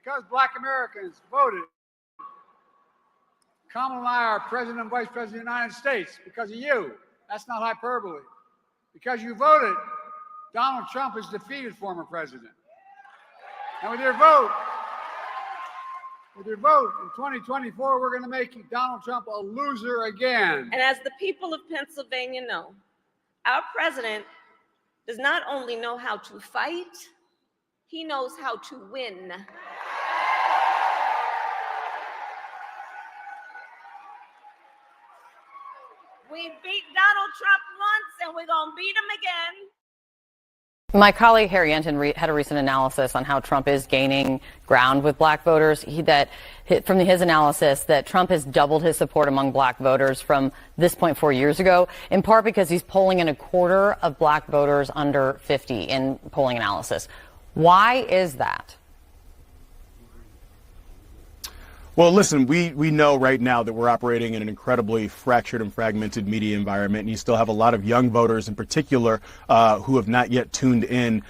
because black Americans voted, Kamala and I are President and Vice President of the United States because of you. That's not hyperbole. Because you voted, Donald Trump is defeated former president. And with your vote in 2024, we're going to make Donald Trump a loser again. And as the people of Pennsylvania know, our president does not only know how to fight, he knows how to win. We beat Donald Trump once, and we're going to beat him again. My colleague Harry Enton had a recent analysis on how Trump is gaining ground with black voters. From his analysis, that Trump has doubled his support among black voters from this point 4 years ago, in part because he's polling in a quarter of black voters under 50 in polling analysis. Why is that? Well, listen, we know right now that we're operating in an incredibly fractured and fragmented media environment, and you still have a lot of young voters in particular who have not yet tuned in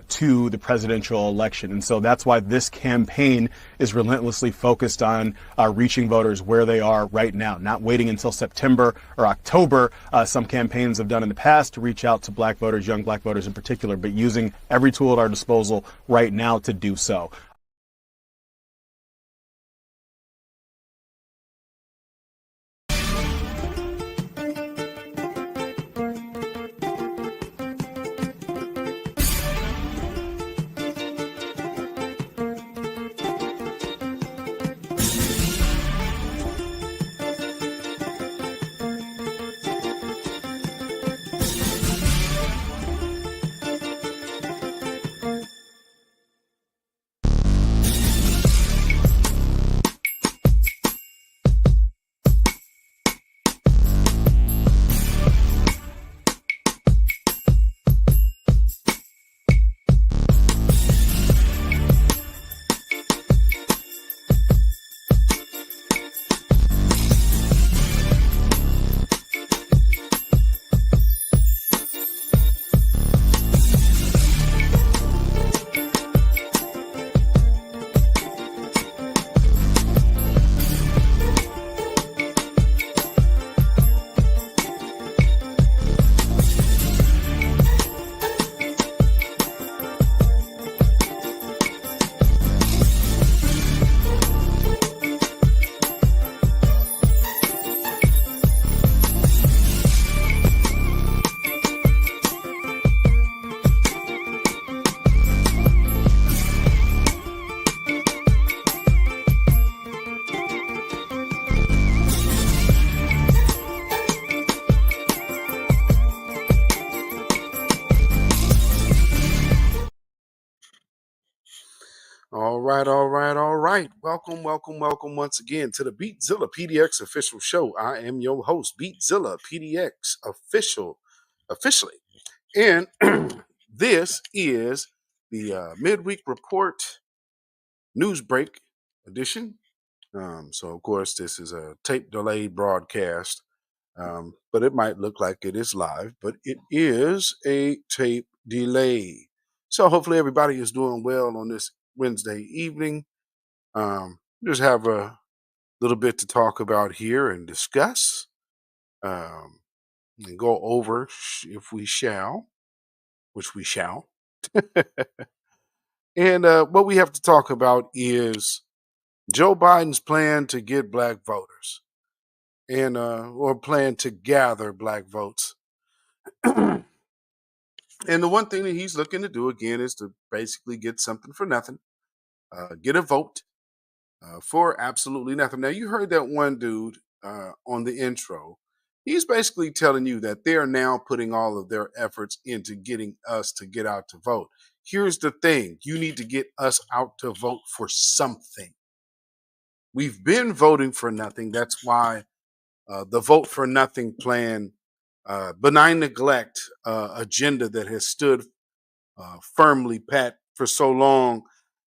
to the presidential election. And so that's why this campaign is relentlessly focused on reaching voters where they are right now, not waiting until September or October. Some campaigns have done in the past to reach out to black voters, young black voters in particular, but using every tool at our disposal right now to do so. All right. Welcome once again to the Beatzilla PDX official show. I am your host, Beatzilla PDX officially. And this is the midweek report news break edition. So, of course, this is a tape delayed broadcast, but it might look like it is live, but it is a tape delay. So hopefully everybody is doing well on this Wednesday evening. Just have a little bit to talk about here and discuss and go over if we shall, which we shall. And what we have to talk about is Joe Biden's plan to get black voters and or plan to gather black votes. And the one thing that he's looking to do again is to basically get something for nothing, get a vote for absolutely nothing. Now, you heard that one dude on the intro. He's basically telling you that they're now putting all of their efforts into getting us to get out to vote. Here's the thing. You need to get us out to vote for something. We've been voting for nothing. That's why the vote for nothing plan, benign neglect agenda that has stood firmly pat for so long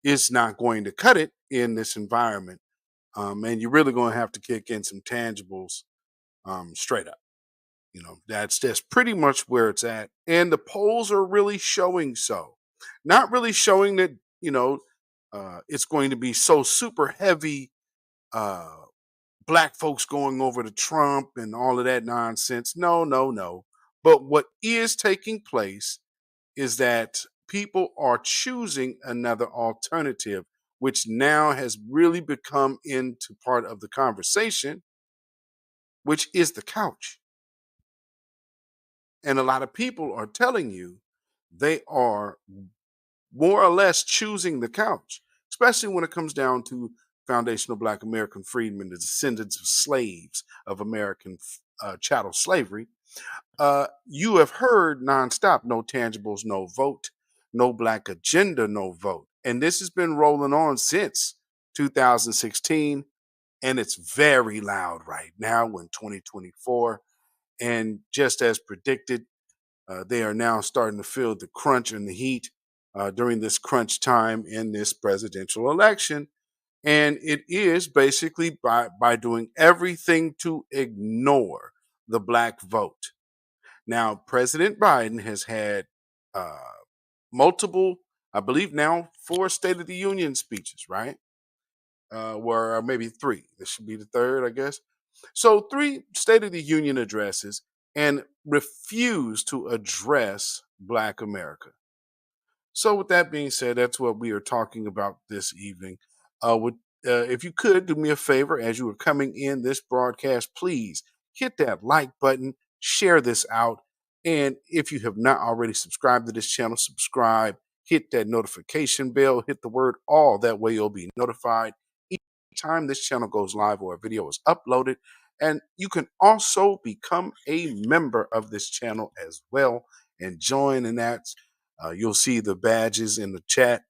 is not going to cut it in this environment. And you're really going to have to kick in some tangibles straight up. You know, that's pretty much where it's at. And the polls are really showing so. Not really showing that, it's going to be so super heavy. Black folks going over to Trump and all of that nonsense. No, no, no. But what is taking place is that people are choosing another alternative, which now has really become into part of the conversation, which is the couch. And a lot of people are telling you they are more or less choosing the couch, especially when it comes down to foundational Black American freedmen, the descendants of slaves of American chattel slavery. You have heard nonstop: no tangibles, no vote, no Black agenda, no vote. And this has been rolling on since 2016. And it's very loud right now in 2024. And just as predicted, they are now starting to feel the crunch and the heat during this crunch time in this presidential election. And it is basically by doing everything to ignore the Black vote. Now, President Biden has had uh, multiple, I believe now, 4 State of the Union speeches, right? Where maybe 3. This should be the 3rd, I guess. So 3 State of the Union addresses, and refused to address Black America. So, with that being said, that's what we are talking about this evening. Would If you could do me a favor as you are coming in this broadcast, please hit that like button, share this out, and if you have not already subscribed to this channel, subscribe. Hit that notification bell. Hit the word all. That way, you'll be notified each time this channel goes live or a video is uploaded. And you can also become a member of this channel as well and join in that. You'll see the badges in the chat,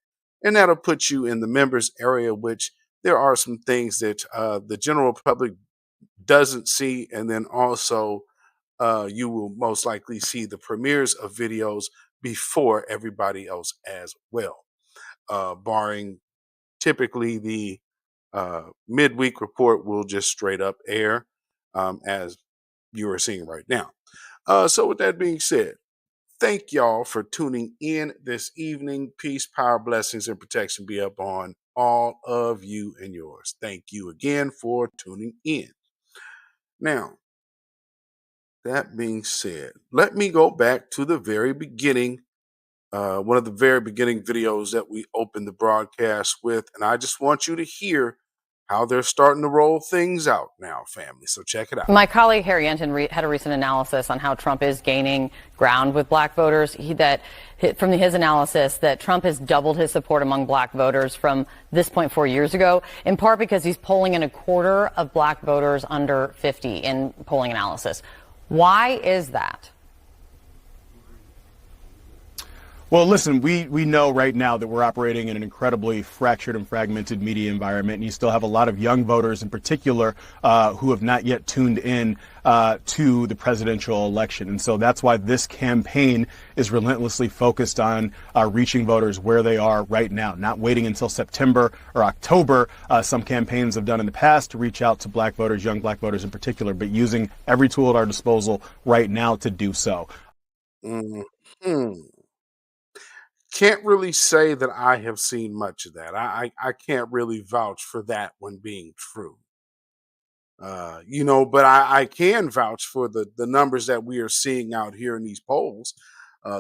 and that'll put you in the members area, which there are some things that the general public doesn't see. And then also, you will most likely see the premieres of videos before everybody else as well, barring typically the midweek report will just straight up air as you are seeing right now. So, with that being said, thank y'all for tuning in this evening. Peace, power, blessings, and protection be upon all of you and yours. Thank you again for tuning in. Now, that being said, let me go back to the very beginning, one of the very beginning videos that we opened the broadcast with. And I just want you to hear how they're starting to roll things out now, family. So check it out. My colleague Harry Enton had a recent analysis on how Trump is gaining ground with black voters. From his analysis, that Trump has doubled his support among black voters from this point 4 years ago, in part because he's polling in a quarter of black voters under 50 in polling analysis. Why is that? Well, listen, we know right now that we're operating in an incredibly fractured and fragmented media environment, and you still have a lot of young voters in particular who have not yet tuned in to the presidential election. And so that's why this campaign is relentlessly focused on reaching voters where they are right now, not waiting until September or October. Some campaigns have done in the past to reach out to black voters, young black voters in particular, but using every tool at our disposal right now to do so. Mhm. Can't really say that I have seen much of that. I can't really vouch for that one being true. But I can vouch for the numbers that we are seeing out here in these polls.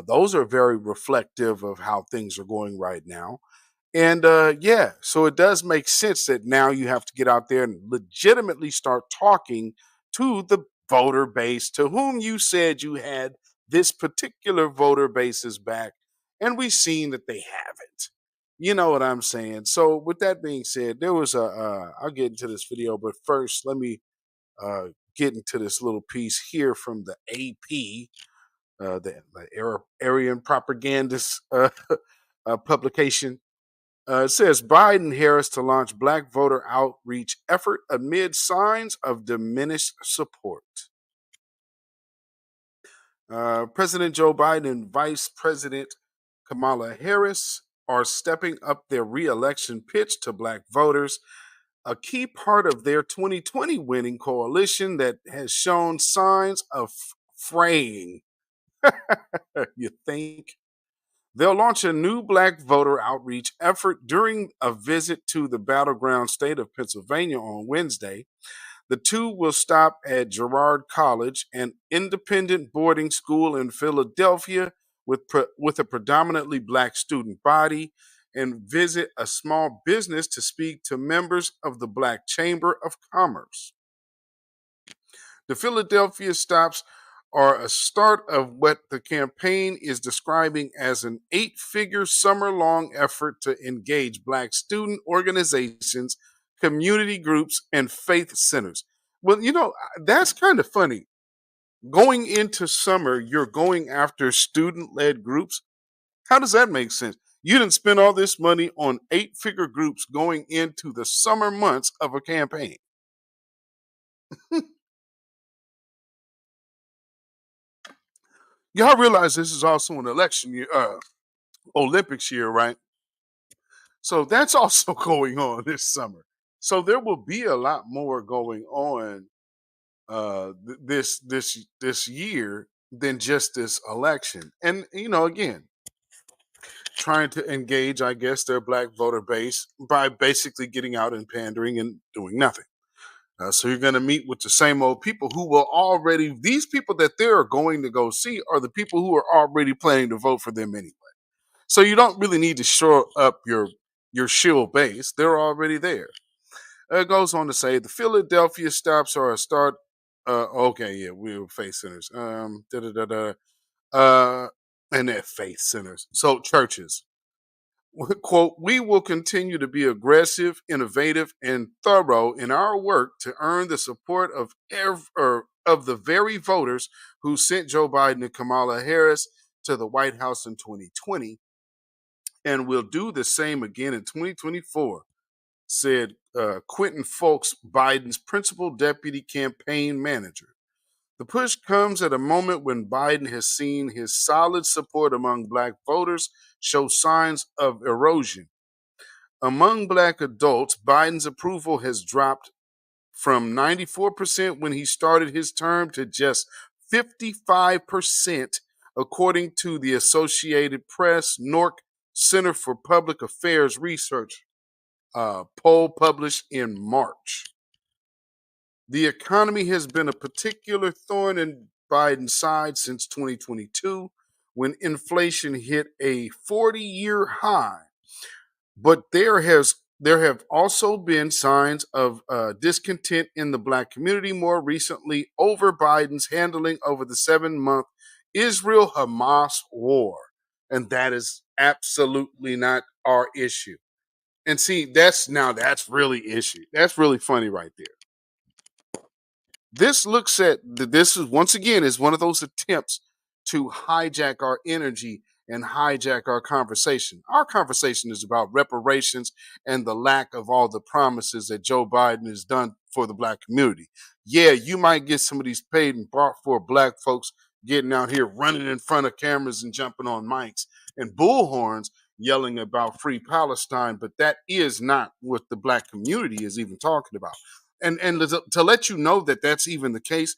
Those are very reflective of how things are going right now. And yeah, so it does make sense that now you have to get out there and legitimately start talking to the voter base to whom you said you had this particular voter base's back. And we've seen that they haven't. You know what I'm saying? So, with that being said, there was I'll get into this video, but first, let me get into this little piece here from the AP, the Aryan propagandist publication. It says Biden Harris to launch black voter outreach effort amid signs of diminished support. President Joe Biden and Vice President Kamala Harris are stepping up their re-election pitch to black voters, a key part of their 2020 winning coalition that has shown signs of fraying. You think? They'll launch a new black voter outreach effort during a visit to the battleground state of Pennsylvania on Wednesday. The two will stop at Girard College, an independent boarding school in Philadelphia with a predominantly black student body, and visit a small business to speak to members of the Black Chamber of Commerce. The Philadelphia stops are a start of what the campaign is describing as an 8-figure summer-long effort to engage Black student organizations, community groups, and faith centers. Well, that's kind of funny. Going into summer, you're going after student-led groups. How does that make sense? You didn't spend all this money on 8-figure groups going into the summer months of a campaign. Y'all realize this is also an election year, Olympics year, right? So that's also going on this summer. So there will be a lot more going on this year than just this election. And again, trying to engage, I guess, their black voter base by basically getting out and pandering and doing nothing. So you're going to meet with the same old people who will already, these people that they're going to go see are the people who are already planning to vote for them anyway. So you don't really need to shore up your shield base. They're already there. It goes on to say the Philadelphia stops are a start. Okay, yeah, we're faith centers. And they're faith centers. So churches. Quote, we will continue to be aggressive, innovative, and thorough in our work to earn the support of the very voters who sent Joe Biden and Kamala Harris to the White House in 2020, and will do the same again in 2024, said Quentin Folks, Biden's principal deputy campaign manager. The push comes at a moment when Biden has seen his solid support among black voters show signs of erosion. Among black adults, Biden's approval has dropped from 94% when he started his term to just 55%, according to the Associated Press NORC Center for Public Affairs Research poll published in March. The economy has been a particular thorn in Biden's side since 2022, when inflation hit a 40-year high. But there have also been signs of discontent in the black community more recently over Biden's handling over the 7-month Israel-Hamas war. And that is absolutely not our issue. And see, that's really issue. That's really funny right there. This is once again is one of those attempts to hijack our energy and hijack our conversation. Our conversation is about reparations and the lack of all the promises that Joe Biden has done for the black community. Yeah, you might get some of these paid and bought for black folks getting out here running in front of cameras and jumping on mics and bullhorns yelling about free Palestine, but that is not what the black community is even talking about. And to let you know that that's even the case,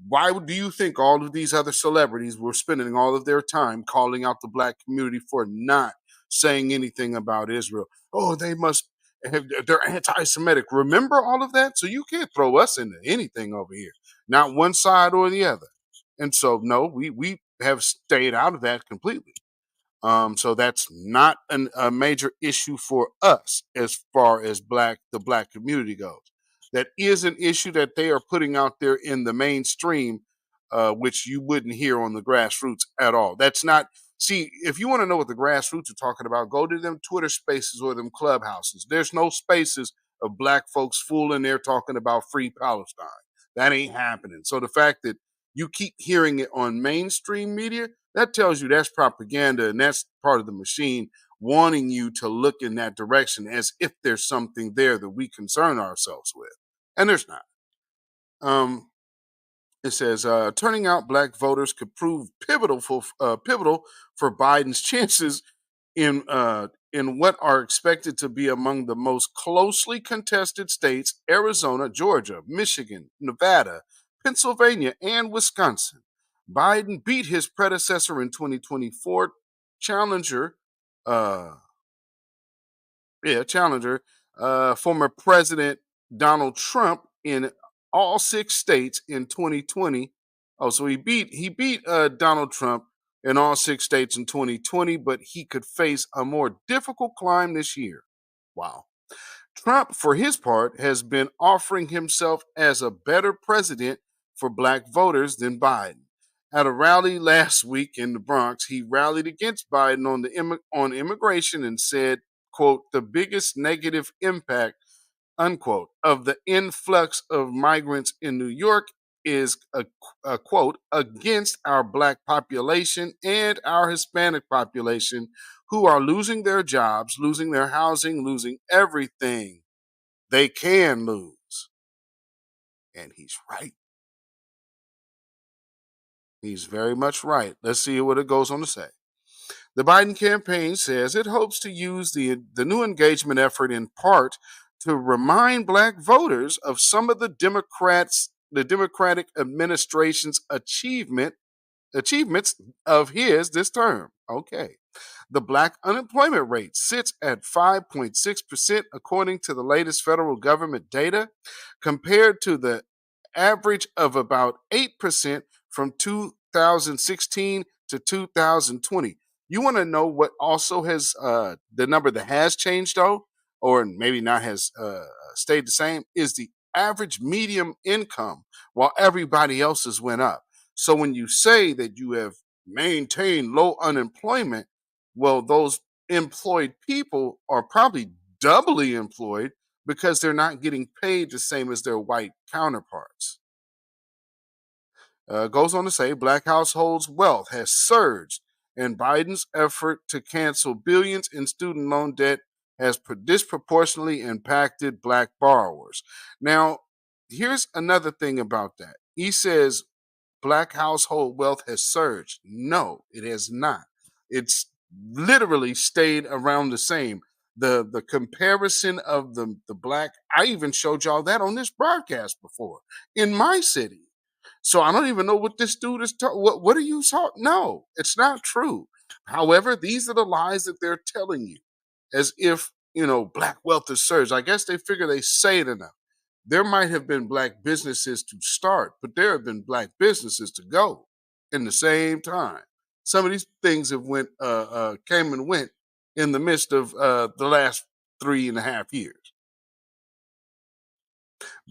why do you think all of these other celebrities were spending all of their time calling out the black community for not saying anything about Israel? Oh, they're anti-Semitic. Remember all of that? So you can't throw us into anything over here, not one side or the other. And so, no, we have stayed out of that completely. So that's not a major issue for us as far as the black community goes. That is an issue that they are putting out there in the mainstream, which you wouldn't hear on the grassroots at all. That's not, see, if you want to know what the grassroots are talking about, go to them Twitter spaces or them clubhouses. There's no spaces of black folks fooling there talking about free Palestine. That ain't happening. So the fact that you keep hearing it on mainstream media, that tells you that's propaganda and that's part of the machine wanting you to look in that direction as if there's something there that we concern ourselves with. And there's not. It says, turning out black voters could prove pivotal for Biden's chances in what are expected to be among the most closely contested states: Arizona, Georgia, Michigan, Nevada, Pennsylvania, and Wisconsin. Biden beat his predecessor in 2024 challenger, former President Donald Trump in all 6 states in 2020. Oh, so he beat Donald Trump in all 6 states in 2020, but he could face a more difficult climb this year. Wow. Trump, for his part, has been offering himself as a better president for black voters than Biden. At a rally last week in the Bronx, he rallied against Biden on immigration and said, quote, the biggest negative impact, unquote, of the influx of migrants in New York is a quote, against our black population and our Hispanic population who are losing their jobs, losing their housing, losing everything they can lose. And he's right. He's very much right. Let's see what it goes on to say. The Biden campaign says it hopes to use the new engagement effort in part to remind black voters of some of the Democratic administration's achievements of his this term. Okay. The black unemployment rate sits at 5.6% according to the latest federal government data, compared to the average of about 8% from 2016 to 2020. You want to know what also has the number that has changed though, or maybe not has stayed the same, is the average medium income while everybody else's went up. So when you say that you have maintained low unemployment, well, those employed people are probably doubly employed because they're not getting paid the same as their white counterparts. Goes on to say black households' wealth has surged, and Biden's effort to cancel billions in student loan debt has disproportionately impacted black borrowers. Now, here's another thing about that. He says black household wealth has surged. No, it has not. It's literally stayed around the same. The comparison of the black, I even showed y'all that on this broadcast before in my city. So I don't even know what this dude is talking. What are you talking? No, it's not true. However, these are the lies that they're telling you, as if black wealth has surged. I guess they figure they say it enough. There might have been black businesses to start, but there have been black businesses to go in the same time. Some of these things have came and went in the midst of the last 3.5 years.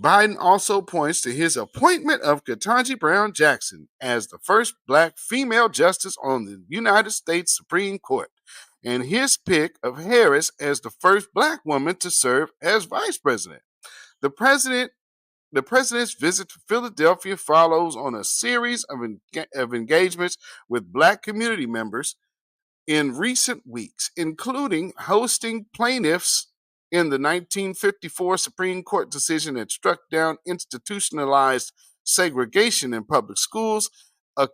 Biden also points to his appointment of Ketanji Brown Jackson as the first black female justice on the United States Supreme Court, and his pick of Harris as the first black woman to serve as vice president. The president's visit to Philadelphia follows on a series of engagements with black community members in recent weeks, including hosting plaintiffs in the 1954 Supreme Court decision that struck down institutionalized segregation in public schools, a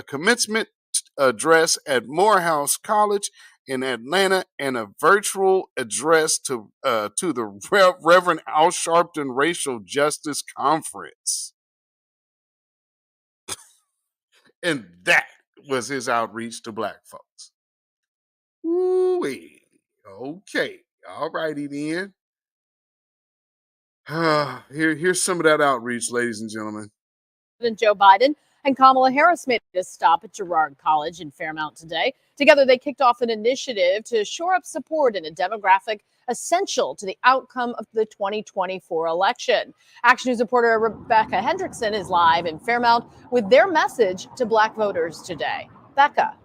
commencement address at Morehouse College in Atlanta, and a virtual address to the Reverend Al Sharpton Racial Justice Conference. And that was his outreach to black folks. Ooh-wee. Okay. All righty then. Here's some of that outreach, ladies and gentlemen. President Joe Biden and Kamala Harris made a stop at Girard College in Fairmount today. Together, they kicked off an initiative to shore up support in a demographic essential to the outcome of the 2024 election. Action News reporter Rebecca Hendrickson is live in Fairmount with their message to black voters today. Becca.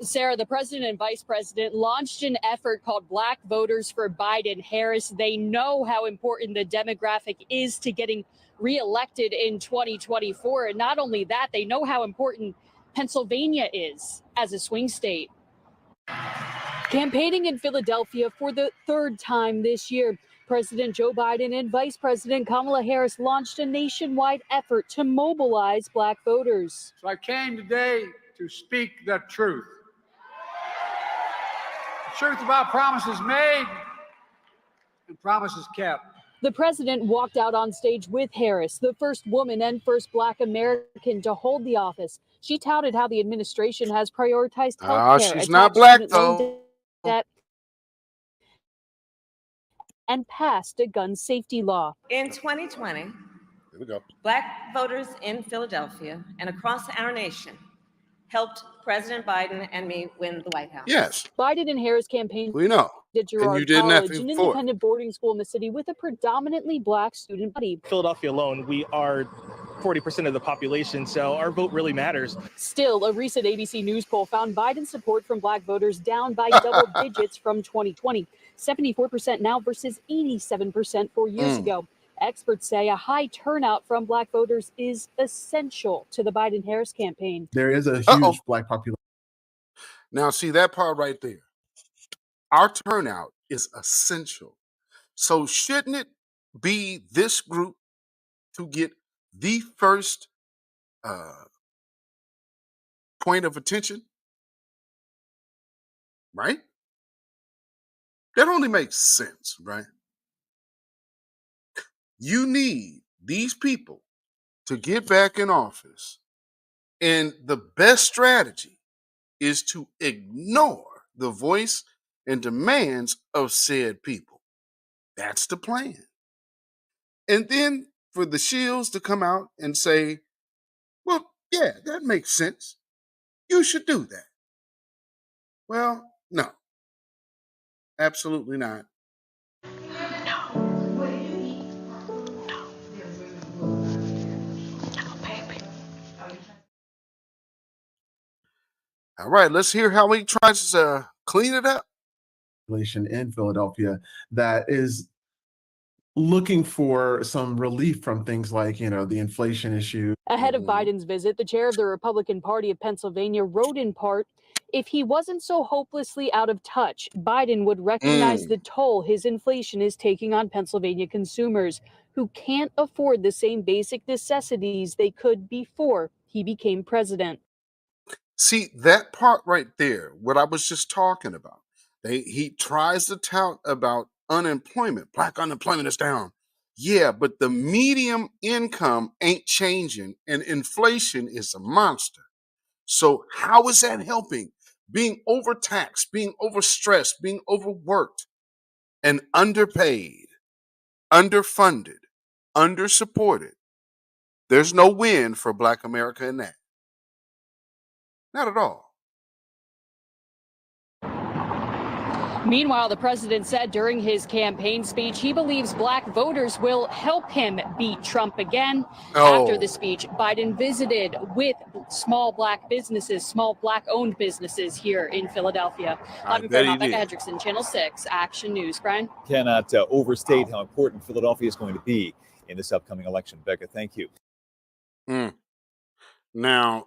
Sarah, the president and vice president launched an effort called Black Voters for Biden-Harris. They know how important the demographic is to getting reelected in 2024. And not only that, they know how important Pennsylvania is as a swing state. Campaigning in Philadelphia for the third time this year, President Joe Biden and Vice President Kamala Harris launched a nationwide effort to mobilize black voters. So I came today to speak the truth. The truth about promises made and promises kept. The president walked out on stage with Harris, the first woman and first Black American to hold the office. She touted how the administration has prioritized health care, She's not attacked black, student loan though. debt, and passed a gun safety law. In 2020, Here we go. Black voters in Philadelphia and across our nation helped President Biden and me win the White House. Yes, Biden and Harris campaigned we know. at And Girard you did College, nothing an for it. independent boarding school in the city with a predominantly Black student body. Philadelphia alone, we are 40% of the population, so our vote really matters. Still, a recent ABC News poll found Biden's support from Black voters down by double digits from 2020, 74% now versus 87% 4 years ago. Experts say a high turnout from Black voters is essential to the Biden-Harris campaign. There is a huge Black population. Now, see that part right there. Our turnout is essential. So shouldn't it be this group to get the first point of attention? Right? That only makes sense, right? You need these people to get back in office. And the best strategy is to ignore the voice and demands of said people. That's the plan. And then for the Shields to come out and say, well, yeah, that makes sense. You should do that. Well, no, absolutely not. All right, let's hear how he tries to clean it up. In Philadelphia that is looking for some relief from things like, the inflation issue. Ahead of Biden's visit, the chair of the Republican Party of Pennsylvania wrote in part, if he wasn't so hopelessly out of touch, Biden would recognize the toll his inflation is taking on Pennsylvania consumers who can't afford the same basic necessities they could before he became president. See, that part right there, what I was just talking about. He tries to tout about unemployment. Black unemployment is down. Yeah, but the medium income ain't changing and inflation is a monster. So how is that helping? Being overtaxed, being overstressed, being overworked, and underpaid, underfunded, undersupported. There's no win for Black America in that. Not at all. Meanwhile, the president said during his campaign speech he believes Black voters will help him beat Trump again. After the speech, Biden visited with small Black businesses, small Black-owned businesses here in Philadelphia. Live in Fairmount, Becca Hendrickson, Channel 6, Action News. Brian? Cannot overstate how important Philadelphia is going to be in this upcoming election. Becca, thank you. Now,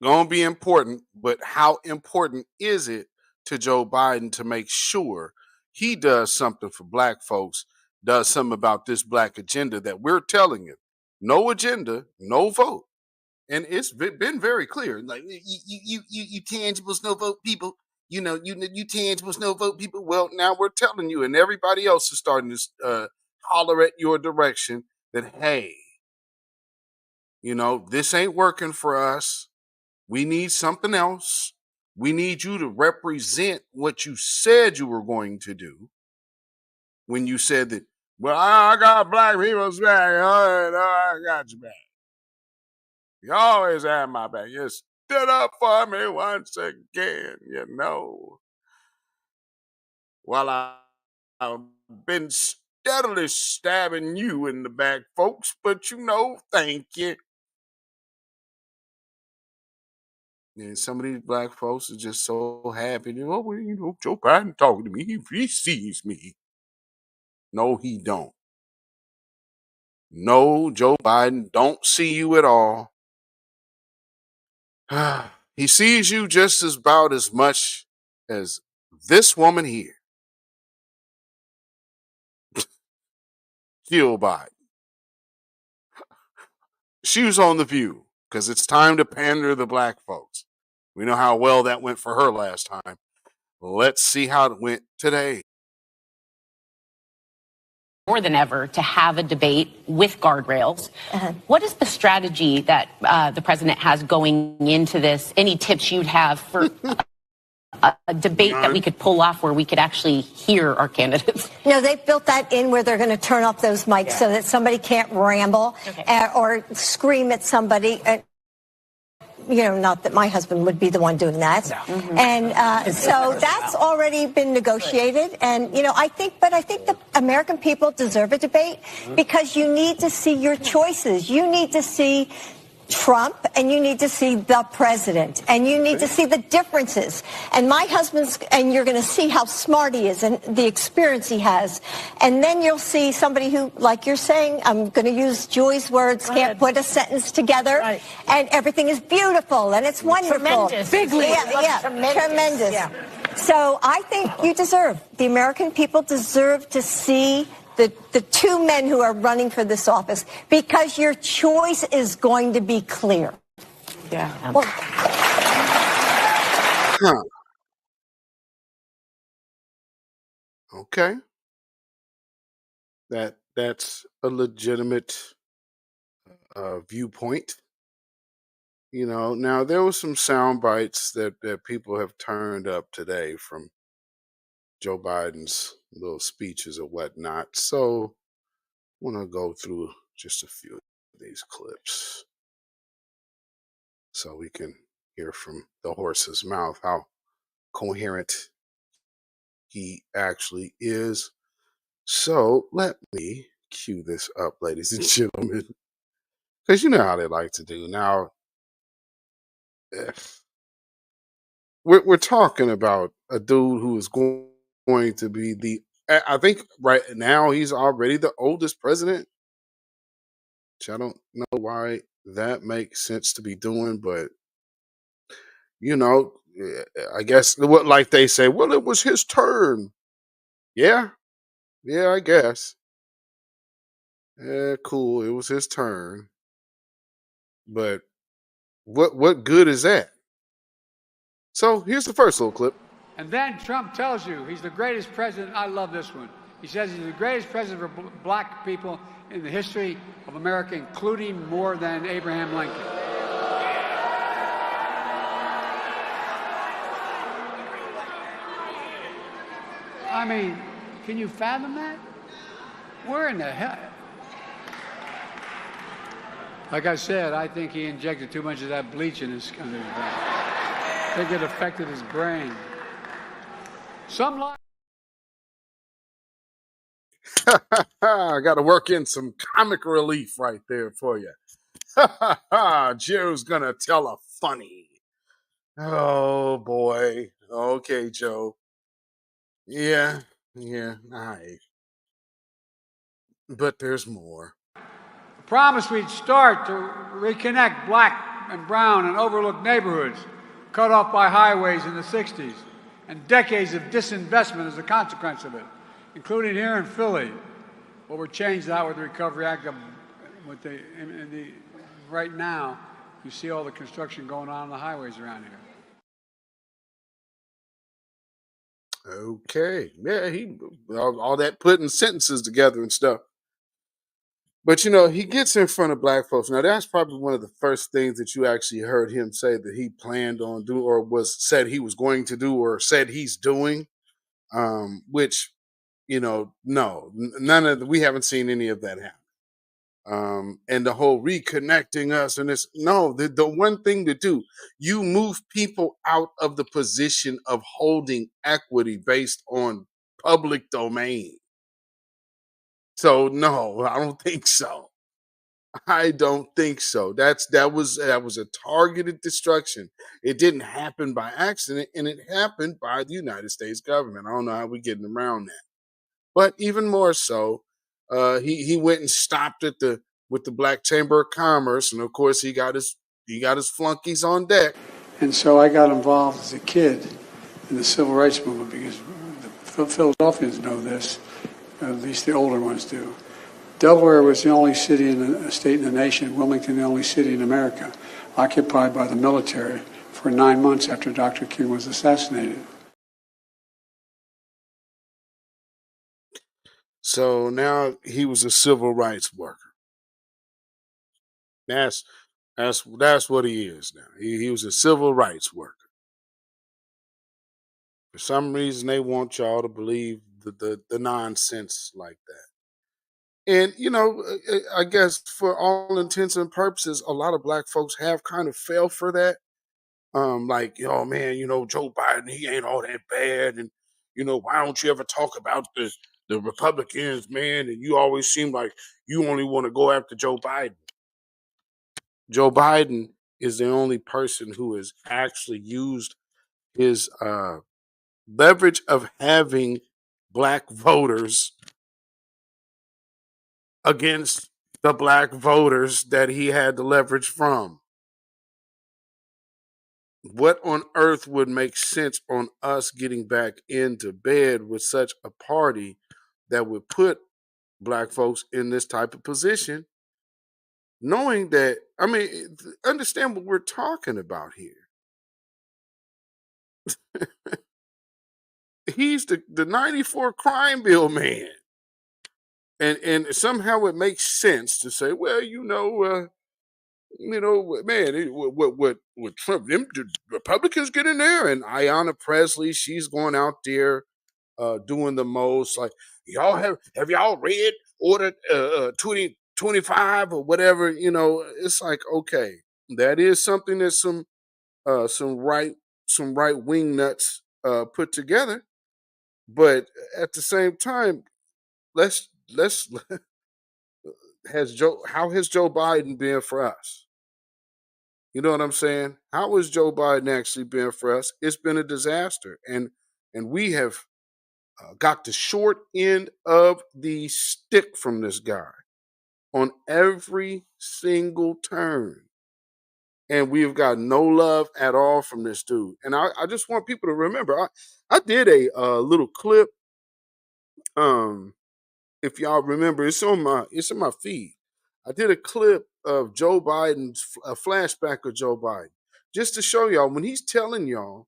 going to be important, but how important is it to Joe Biden to make sure he does something for Black folks, does something about this Black agenda that we're telling you? No agenda, no vote. And it's been very clear. Like, you tangibles, no vote people. You tangibles, no vote people. Well, now we're telling you, and everybody else is starting to holler at your direction that, hey, this ain't working for us. We need something else. We need you to represent what you said you were going to do when you said that, well, I got Black people's back. I got your back. You always have my back. You stood up for me once again, While I've been steadily stabbing you in the back, folks, but thank you. And some of these Black folks are just so happy. Joe Biden talking to me. He sees me. No, he don't. No, Joe Biden don't see you at all. He sees you just about as much as this woman here. Jill Biden. She was on The View because it's time to pander to the Black folks. We know how well that went for her last time. Let's see how it went today. more than ever to have a debate with guardrails. What is the strategy that the president has going into this? Any tips you'd have for a debate that we could pull off where we could actually hear our candidates? No, they've built that in where they're going to turn off those mics so that somebody can't ramble or scream at somebody. Not that my husband would be the one doing that. And so that's already been negotiated. And, I think the American people deserve a debate because you need to see your choices. You need to see Trump and you need to see the president and you need to see the differences. And my husband's, and you're going to see how smart he is and the experience he has. And then you'll see somebody who, like you're saying, I'm going to use Joy's words, can't put a sentence together. And everything is beautiful and it's wonderful. Tremendous. Tremendous. Yeah. So I think the American people deserve to see the two men who are running for this office, because your choice is going to be clear. Yeah. Well, Okay. That's a legitimate viewpoint. Now there was some sound bites that people have turned up today from Joe Biden's little speeches or whatnot. So I want to go through just a few of these clips so we can hear from the horse's mouth how coherent he actually is. So let me cue this up, ladies and gentlemen, because you know how they like to do. Now, we're talking about a dude who is going to be I think right now he's already the oldest president, which I don't know why that makes sense to be doing, but I guess what, like they say, well, it was his turn. Yeah, I guess. Yeah, cool. It was his turn, but what good is that? So here's the first little clip. And then Trump tells you he's the greatest president. I love this one. He says he's the greatest president for black people in the history of America, including more than Abraham Lincoln. I mean, can you fathom that? Where in the hell? Like I said, I think he injected too much of that bleach in his brain. I think it affected his brain. I got to work in some comic relief right there for you. Joe's gonna tell a funny. Oh boy. Okay, Joe. Yeah, all right. But there's more. I promised we'd start to reconnect black and brown and overlooked neighborhoods cut off by highways in the 60s and decades of disinvestment as a consequence of it, including here in Philly. Well, we're changed that with the Recovery Act. Right now, you see all the construction going on the highways around here. Okay. Yeah, all that putting sentences together and stuff. But he gets in front of black folks. Now that's probably one of the first things that you actually heard him say that he planned on doing, or said he was going to do, or said he's doing. Which, no, none of we haven't seen any of that happen. And the whole reconnecting us and this, no, the one thing to do, you move people out of the position of holding equity based on public domain. So no, I don't think so. I don't think so. That was a targeted destruction. It didn't happen by accident, and it happened by the United States government. I don't know how we're getting around that. But even more so, he went and stopped with the Black Chamber of Commerce, and of course he got his flunkies on deck. And so I got involved as a kid in the civil rights movement because the Philadelphians know this. At least the older ones do. Delaware was the only state in the nation, Wilmington the only city in America, occupied by the military for 9 months after Dr. King was assassinated. So now he was a civil rights worker. That's that's what he is now. He was a civil rights worker. For some reason, they want y'all to believe the nonsense like that. And I guess for all intents and purposes, a lot of black folks have kind of fell for that. Like, oh man, Joe Biden, he ain't all that bad, and why don't you ever talk about the Republicans, man? And you always seem like you only want to go after Joe Biden. Joe Biden is the only person who has actually used his leverage of having black voters against the black voters that he had the leverage from. What on earth would make sense on us getting back into bed with such a party that would put black folks in this type of position, knowing that, understand what we're talking about here. He's the 94 crime bill man. And somehow it makes sense to say, well, man, what Trump, the Republicans get in there, and Ayanna Presley, she's going out there doing the most. Like, y'all have y'all read Order 2025 or whatever? It's like, okay, that is something that some right wing nuts put together, but at the same time, let's how has Joe Biden been for us? You know what I'm saying? How has Joe Biden actually been for us? It's been a disaster, and we have got the short end of the stick from this guy on every single turn, and we've got no love at all from this dude. And I just want people to remember, I did a little clip. If y'all remember, it's in my feed. I did a clip of Joe Biden's a flashback of Joe Biden, just to show y'all when he's telling y'all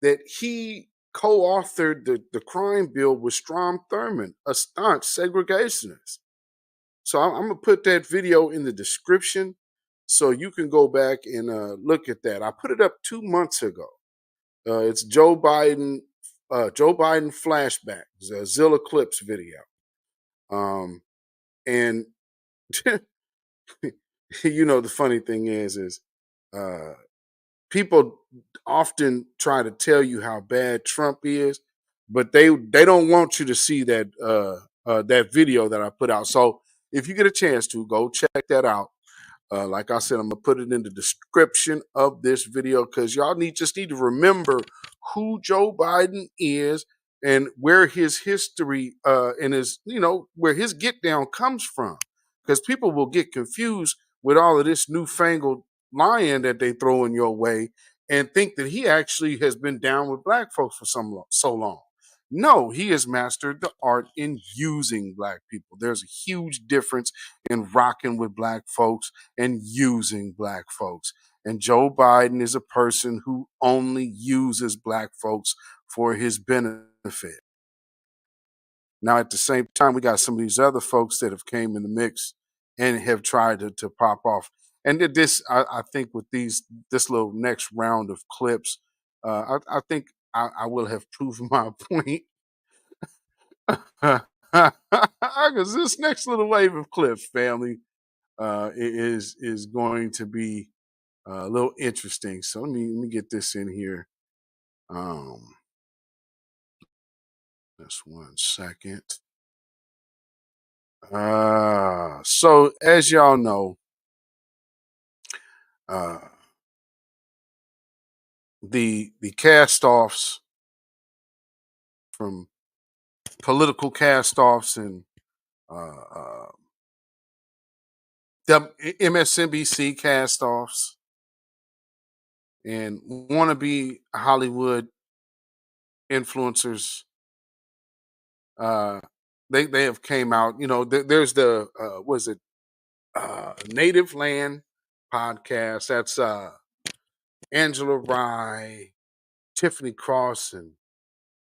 that he co-authored the crime bill with Strom Thurmond, a staunch segregationist. So I'm gonna put that video in the description so you can go back and look at that. I put it up 2 months ago. It's Joe Biden flashback, Zilla Clips video. And the funny thing is uh, people often try to tell you how bad Trump is, but they don't want you to see that video that I put out. So if you get a chance to go check that out, like I said, I'm gonna put it in the description of this video because y'all just need to remember who Joe Biden is and where his history and his where his get down comes from. Because people will get confused with all of this newfangled lying that they throw in your way and think that he actually has been down with black folks for so long. No, he has mastered the art in using black people. There's a huge difference in rocking with black folks and using black folks. And Joe Biden is a person who only uses black folks for his benefit. Now, at the same time, we got some of these other folks that have came in the mix and have tried to pop off. And I think, with this little next round of clips, I think I will have proven my point. Because this next little wave of clips, family, is going to be a little interesting. So let me get this in here. Just 1 second. So as y'all know, the cast-offs from political cast-offs and the MSNBC cast-offs and wannabe Hollywood influencers, they have came out. There's the was it Native Land podcast. That's Angela Rye, Tiffany Cross, and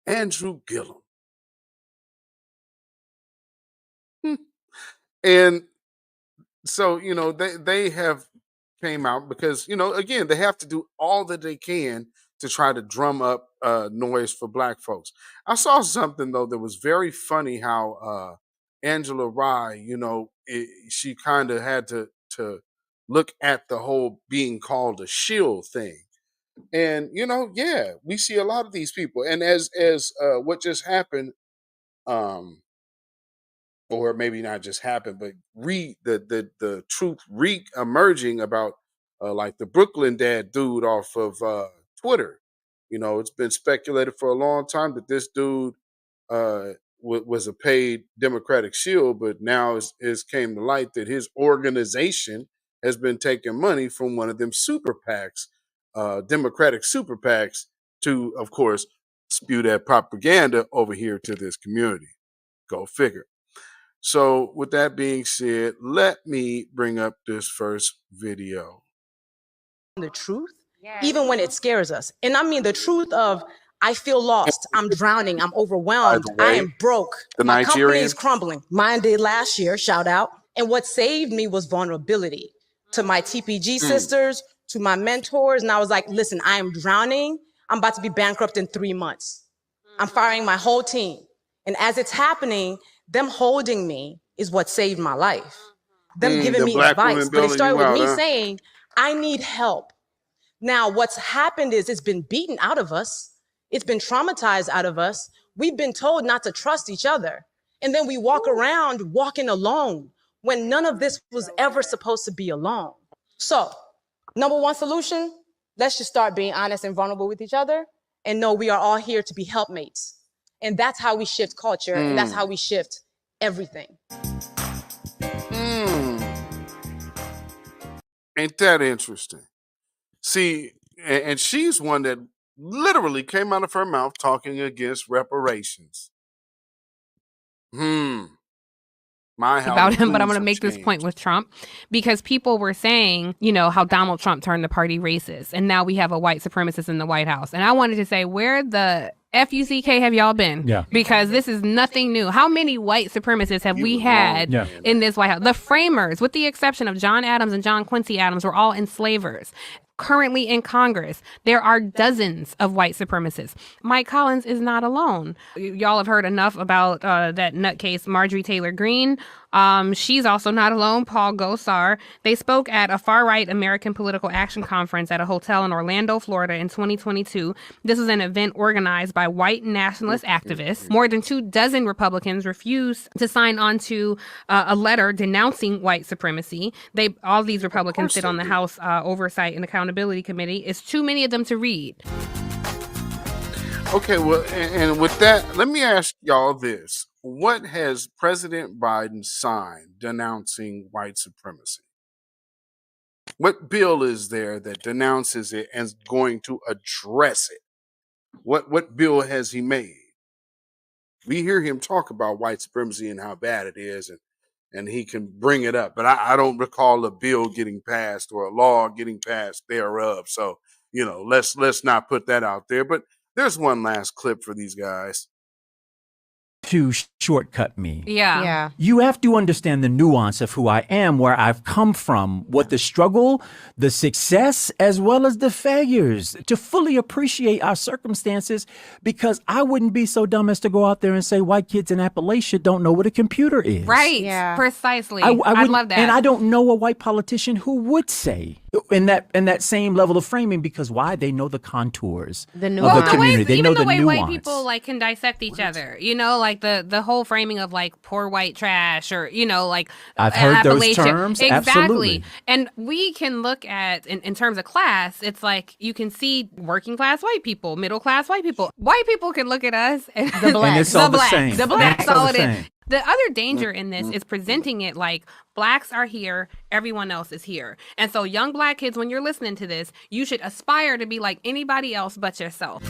Andrew Gillum. And so, they have came out because, again, they have to do all that they can to try to drum up noise for black folks. I saw something though that was very funny how Angela Rye, she kind of had to look at the whole being called a shield thing. And yeah, we see a lot of these people. And as what just happened, um or maybe not just happened, but the truth re-emerging about like the Brooklyn dad dude off of Twitter. It's been speculated for a long time that this dude was a paid Democratic shield, but now it's came to light that his organization has been taking money from one of them super PACs, Democratic super PACs, to, of course, spew that propaganda over here to this community. Go figure. So, with that being said, let me bring up this first video. The truth, even when it scares us. And I mean the truth of, I feel lost, I'm drowning, I'm overwhelmed, I am broke. My company is crumbling. Mine did last year, shout out. And what saved me was vulnerability to my TPG sisters, to my mentors. And I was like, listen, I am drowning. I'm about to be bankrupt in 3 months. I'm firing my whole team. And as it's happening, them holding me is what saved my life. Them giving me advice. But it started with me saying, I need help. Now, what's happened is it's been beaten out of us. It's been traumatized out of us. We've been told not to trust each other. And then we walk around walking alone when none of this was ever supposed to be alone. So, number one solution, let's just start being honest and vulnerable with each other and know we are all here to be helpmates. And that's how we shift culture, and that's how we shift everything. Ain't that interesting? See, and she's one that literally came out of her mouth talking against reparations. About him, but I'm going to make this point with Trump because people were saying, how Donald Trump turned the party racist, and now we have a white supremacist in the White House. And I wanted to say, where the FUCK have y'all been? Yeah. Because this is nothing new. How many white supremacists have we had in this White House? The framers, with the exception of John Adams and John Quincy Adams, were all enslavers. Currently in Congress, there are dozens of white supremacists. Mike Collins is not alone. Y'all have heard enough about that nutcase Marjorie Taylor Greene. She's also not alone. Paul Gosar. They spoke at a far-right American Political Action Conference at a hotel in Orlando, Florida in 2022. This was an event organized by white nationalist activists. More than 24 Republicans refused to sign on to a letter denouncing white supremacy. All these Republicans sit on the House Oversight and Accountability Committee. It's too many of them to read. Okay, well, and with that, let me ask y'all this. What has President Biden signed denouncing white supremacy? What bill is there that denounces it and is going to address it? What bill has he made? We hear him talk about white supremacy and how bad it is, and he can bring it up. But I don't recall a bill getting passed or a law getting passed thereof. So, let's not put that out there. But there's one last clip for these guys. To shortcut me. Yeah. You have to understand the nuance of who I am, where I've come from, what the struggle, the success, as well as the failures, to fully appreciate our circumstances, because I wouldn't be so dumb as to go out there and say white kids in Appalachia don't know what a computer is. Right. Yeah. Precisely. I love that. And I don't know a white politician who would say in that same level of framing, because why? They know the contours of the community. They know the way nuance. White people can dissect each other, the whole framing of poor white trash, or I've heard those terms. Exactly. Absolutely. And we can look at in terms of class, it's like you can see working class white people, middle class white people. White people can look at us and the black, and it's all the same. The black, all it is. The other danger in this is presenting it like blacks are here, everyone else is here. And so young black kids, when you're listening to this, you should aspire to be like anybody else but yourself.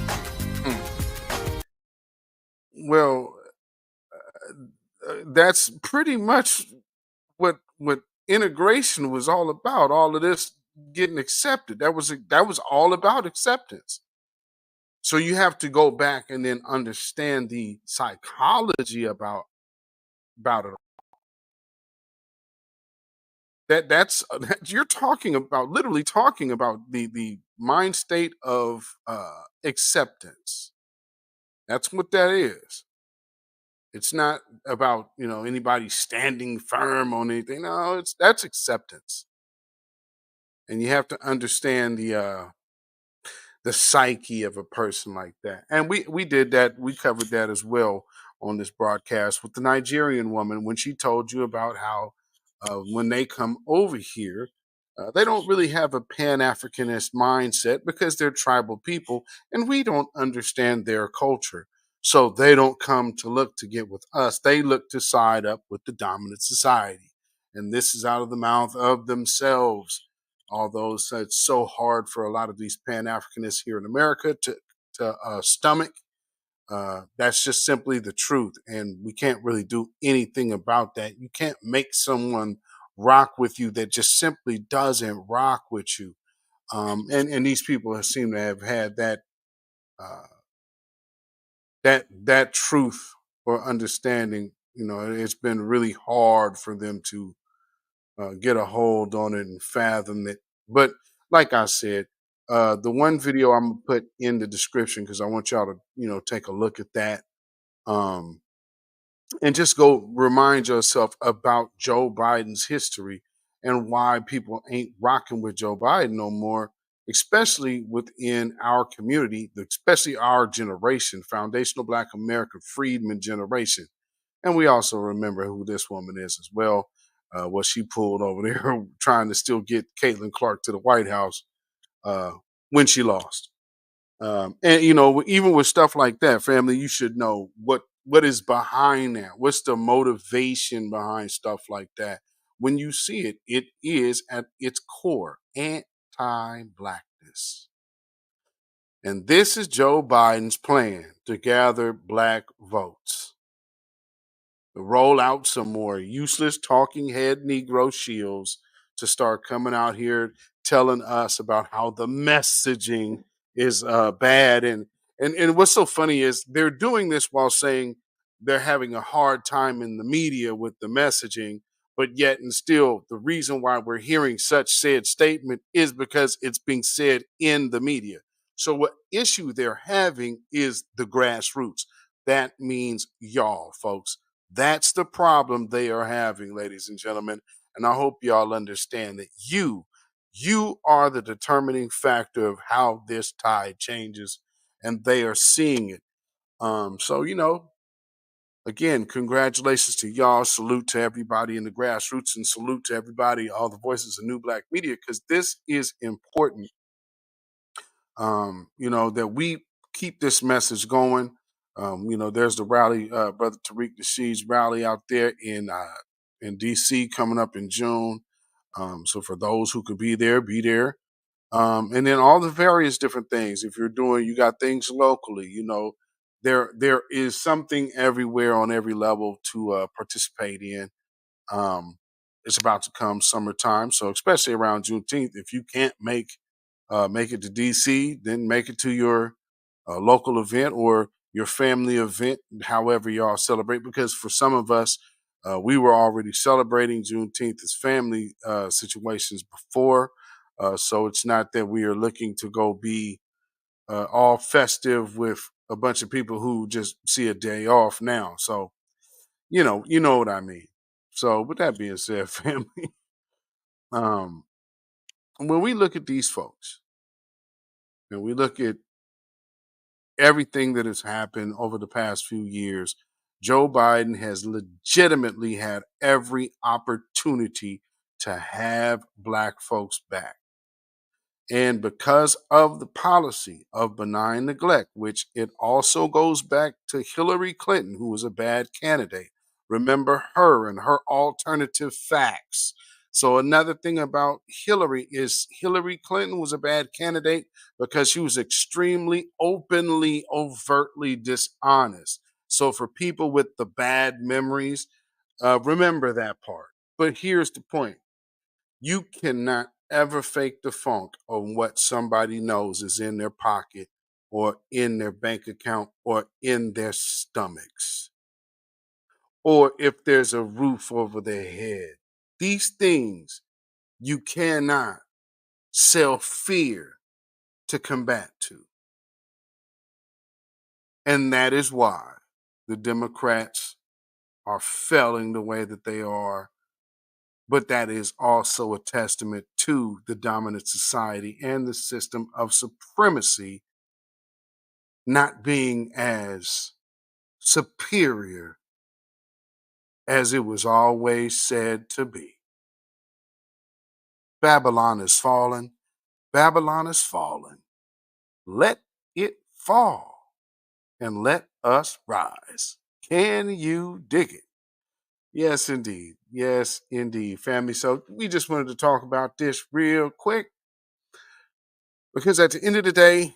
Well, that's pretty much what integration was all about. All of this getting accepted. That was all about acceptance. So you have to go back and then understand the psychology about it. that's you're talking about, literally talking about the mind state of acceptance. That's what that is. It's not about, anybody standing firm on anything. No, that's acceptance. And you have to understand the psyche of a person like that. And we did that. We covered that as well on this broadcast with the Nigerian woman when she told you about how when they come over here, they don't really have a Pan-Africanist mindset because they're tribal people and we don't understand their culture. So they don't come to look to get with us. They look to side up with the dominant society. And this is out of the mouth of themselves. Although it's so hard for a lot of these Pan-Africanists here in America to stomach. That's just simply the truth, and we can't really do anything about that. You can't make someone rock with you that just simply doesn't rock with you. And these people seem to have had uh, that truth or understanding. It's been really hard for them to get a hold on it and fathom it. But like I said, the one video I'm gonna put in the description because I want y'all to take a look at that. Um, and just go remind yourself about Joe Biden's history and why people ain't rocking with Joe Biden no more, especially within our community, especially our generation, foundational Black American freedmen generation. And we also remember who this woman is as well, what she pulled over there trying to still get Caitlin Clark to the White House when she lost. And even with stuff like that, family, you should know what is behind that. What's the motivation behind stuff like that? When you see it, it is at its core anti-blackness. And this is Joe Biden's plan to gather Black votes. To roll out some more useless talking head Negro shields to start coming out here telling us about how the messaging is bad. And what's so funny is they're doing this while saying they're having a hard time in the media with the messaging, but yet and still the reason why we're hearing such said statement is because it's being said in the media. So what issue they're having is the grassroots. That means y'all, folks. That's the problem they are having, ladies and gentlemen. And I hope y'all understand that you are the determining factor of how this tide changes, and they are seeing it. So, again, congratulations to y'all. Salute to everybody in the grassroots and salute to everybody, all the voices of New Black Media, because this is important. That we keep this message going. There's the rally, Brother Tariq Nasheed's rally out there in DC coming up in June. So for those who could be there, be there. And then all the various different things. If you got things locally, there is something everywhere on every level to participate in. It's about to come summertime, so especially around Juneteenth, if you can't make it to DC, then make it to your local event or your family event, however y'all celebrate. Because for some of us, we were already celebrating Juneteenth as family situations before. So it's not that we are looking to go be all festive with a bunch of people who just see a day off now. So, you know what I mean. So with that being said, family, um, when we look at these folks and we look at everything that has happened over the past few years, Joe Biden has legitimately had every opportunity to have Black folks back. And because of the policy of benign neglect, which it also goes back to Hillary Clinton, who was a bad candidate. Remember her and her alternative facts. So another thing about Hillary is Hillary Clinton was a bad candidate because she was extremely openly, overtly dishonest. So for people with the bad memories, remember that part. But here's the point. You cannot ever fake the funk on what somebody knows is in their pocket or in their bank account or in their stomachs, or if there's a roof over their head. These things you cannot sell fear to combat to. And that is why the Democrats are failing the way that they are. But that is also a testament to the dominant society and the system of supremacy not being as superior as it was always said to be. Babylon is fallen. Babylon is fallen. Let it fall and let us rise. Can you dig it? Yes, indeed. Yes, indeed, family. So we just wanted to talk about this real quick because at the end of the day,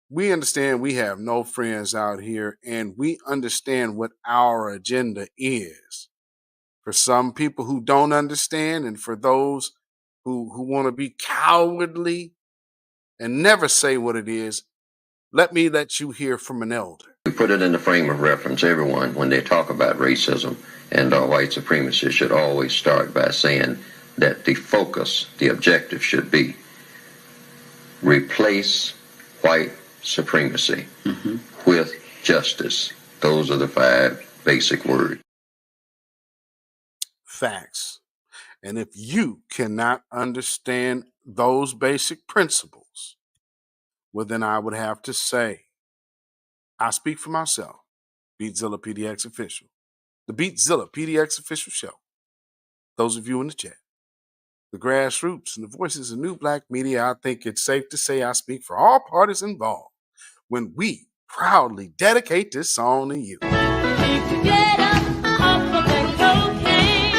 we understand we have no friends out here and we understand what our agenda is. For some people who don't understand and for those who want to be cowardly and never say what it is, let you hear from an elder. We put it in the frame of reference. Everyone, when they talk about racism and white supremacy, should always start by saying that the focus, the objective should be replace white supremacy with justice. Those are the 5 basic words. Facts. And if you cannot understand those basic principles, well, then I would have to say, I speak for myself, Beatzilla PDX official, the Beatzilla PDX official show. Those of you in the chat, the grassroots and the voices of new black media, I think it's safe to say I speak for all parties involved when we proudly dedicate this song to you. Get up off of that cocaine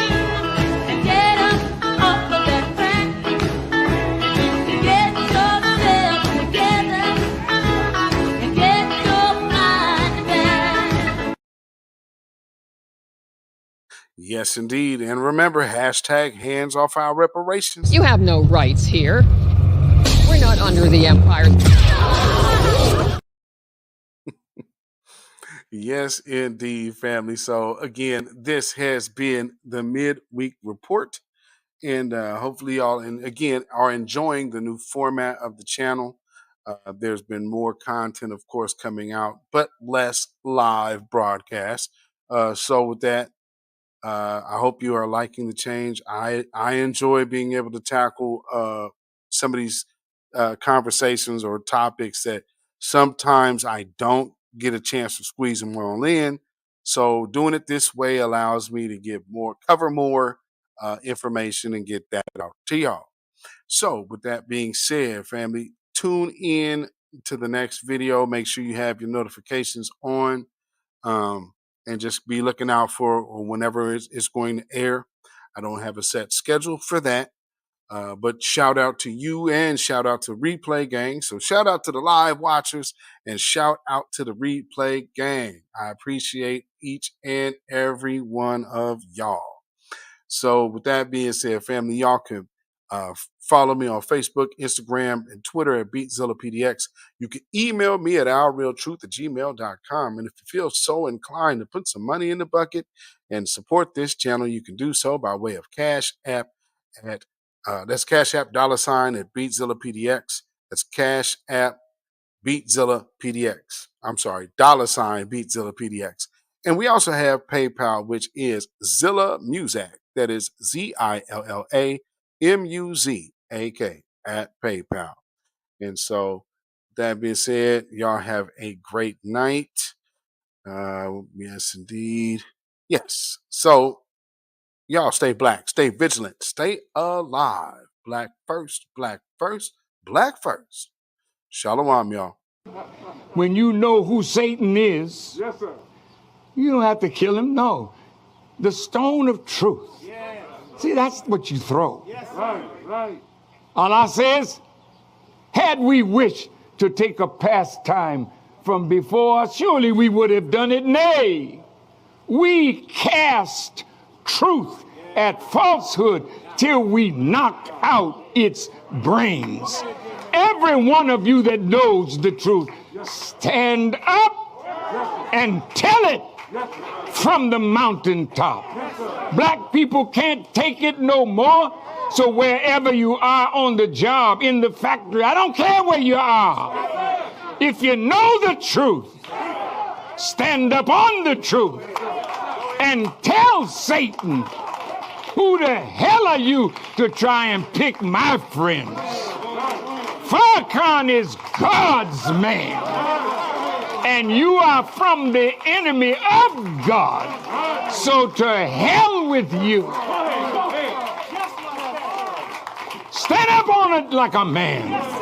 and get up off of that crack. Get yourself together and get your mind back. Yes, indeed. And remember, hashtag hands off our reparations. You have no rights here. We're not under the empire. Yes, indeed, family. So again, this has been the midweek report. And hopefully y'all, and again, are enjoying the new format of the channel. There's been more content, of course, coming out, but less live broadcasts. So with that, I hope you are liking the change. I enjoy being able to tackle some of these conversations or topics that sometimes I don't get a chance to squeeze them all in. So doing it this way allows me to cover more information and get that out to y'all. So with that being said, family, tune in to the next video. Make sure you have your notifications on. And just be looking out for whenever it's going to air. I don't have a set schedule for that, but shout out to you and shout out to Replay Gang. So shout out to the live watchers and shout out to the Replay Gang. I appreciate each and every one of y'all. So with that being said, family, y'all can follow me on Facebook, Instagram, and Twitter at beatzillapdx. You can email me at ourrealtruth@gmail.com. And if you feel so inclined to put some money in the bucket and support this channel, you can do so by way of Cash App at that's Cash App $ at beatzillapdx. That's Cash App Beatzilla PDX. I'm sorry, $ beatzillapdx. And we also have PayPal, which is Zilla Muzak. That is ZILLAMUZAK at PayPal. And so, that being said, y'all have a great night. Yes, indeed. Yes. So, y'all stay black, stay vigilant, stay alive. Black first, black first, black first. Shalom, y'all. When you know who Satan is, yes, sir, you don't have to kill him. No. The stone of truth. Yeah. See, that's what you throw. Yes, right. Allah says, had we wished to take a pastime from before, surely we would have done it. Nay, we cast truth at falsehood till we knocked out its brains. Every one of you that knows the truth, stand up and tell it. from the mountaintop. Black people can't take it no more. So wherever you are on the job, in the factory, I don't care where you are. If you know the truth, stand up on the truth and tell Satan, who the hell are you to try and pick my friends? Farrakhan is God's man, and you are from the enemy of God. So to hell with you. Stand up on it like a man.